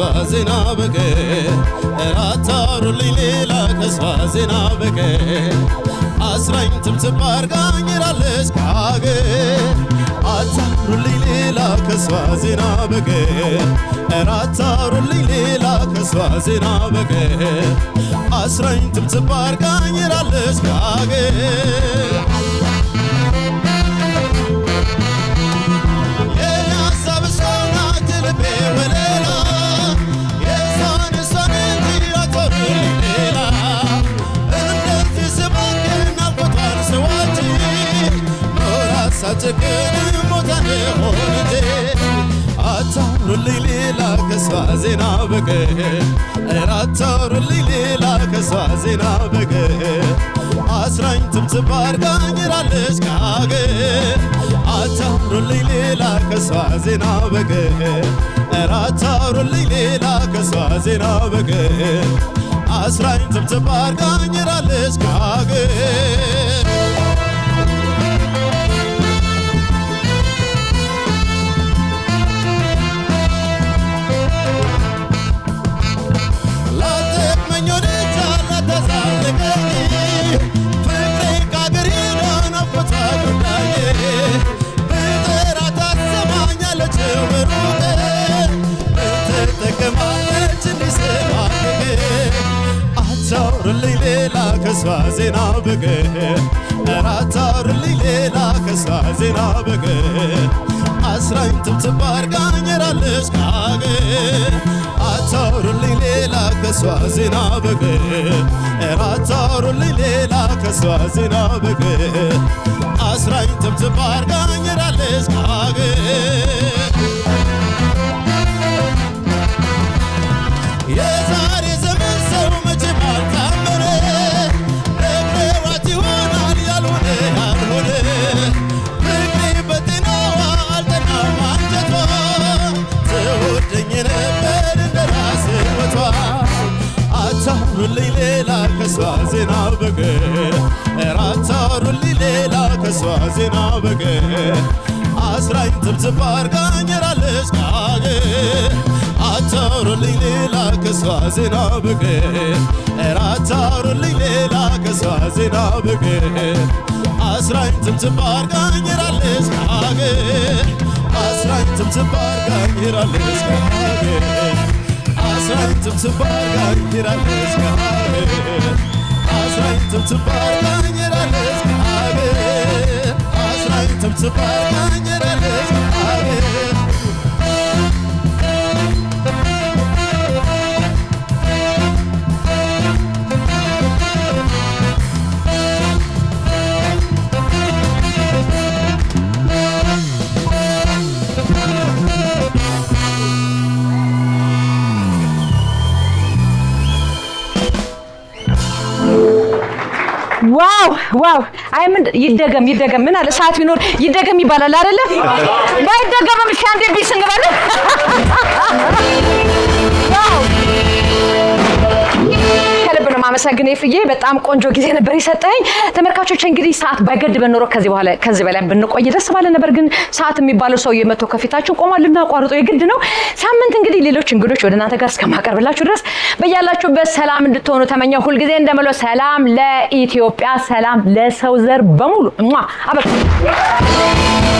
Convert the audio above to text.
ከስዋዜና በቀር አታውሩልኝ ሌላ ከስዋዜና በቀር አስራኝ ትብትብ አርጋኝ ላለች ከአገር አታውሩልኝ ሌላ ከስዋዜና በቀር አታውሩልኝ ሌላ ከስዋዜና በቀር አስራኝ ትብትብ አርጋኝ ላለች ከአገር Saçakın motanı olunca Atarulli lila kesvazina bakır Atarulli lila kesvazina bakır Asrayn tıptıpar ganiralış kagır Atarulli lila kesvazina bakır Atarulli lila kesvazina bakır Asrayn tıptıpar ganiralış kagır Atarulli lela kesvazina bakır Atarulli lela kesvazina bakır Asrayn tıptıpar ganiralış kagır Atarulli lela kesvazina bakır Atarulli lela kesvazina bakır Asrayn tıptıpar ganiralış kagır Yazar zaman savmacı maltamere Rekrevati honar yalune yalune Rekrevatina altana manjatwa Zevudnyene berderase watwa Atarulli lela kesvazina bakır Atarulli lela kesvazina bakır Asrayn tıptıpar ganiralış kagır Atarulli lela kesvazina bakır Atarulli lela kesvazina bakır Asrayn tıptıpar ganiralış kagır Asrayn tıptıpar ganiralış kagır Asrayn tıptıpar ganiralış kagır Asrayn tıptıpar ganiralış kagır Asrayn tıptıpar ganiralış kagır ዋው አይምን ይደገም ምን አለ ሰዓት ቢኖር ይደገም ይባላል አይደለ ባይደገምም ሻንዴ ቢስ እንገባለን ከልብ ነው ማመሰግን ይፍዬ በጣም ቆንጆ ጊዜ ነበር ይሰጠኝ ተመልካቾች እንግዲህ ሰዓት ባይገድበን ኖሮ ከዚህ በላይ ብንቆይ ደስ ባለ ነበር ግን ሰዓት የሚባለው ሰው የመቶ ከፊታችን ቆማልና ቋርጦ የግድ ነው ሳምንት እንግዲህ ሌሎች እንግዶች ወደ እናንተ ጋር እስከማቀርብላችሁ ድረስ በያላችሁበት ሰላም እንድትሆኑ ተመኘው ሁሉ ጊዜ እንደመለው ሰላም ለኢትዮጵያ ሰላም ለሰው ዘር በሙሉ አበቃ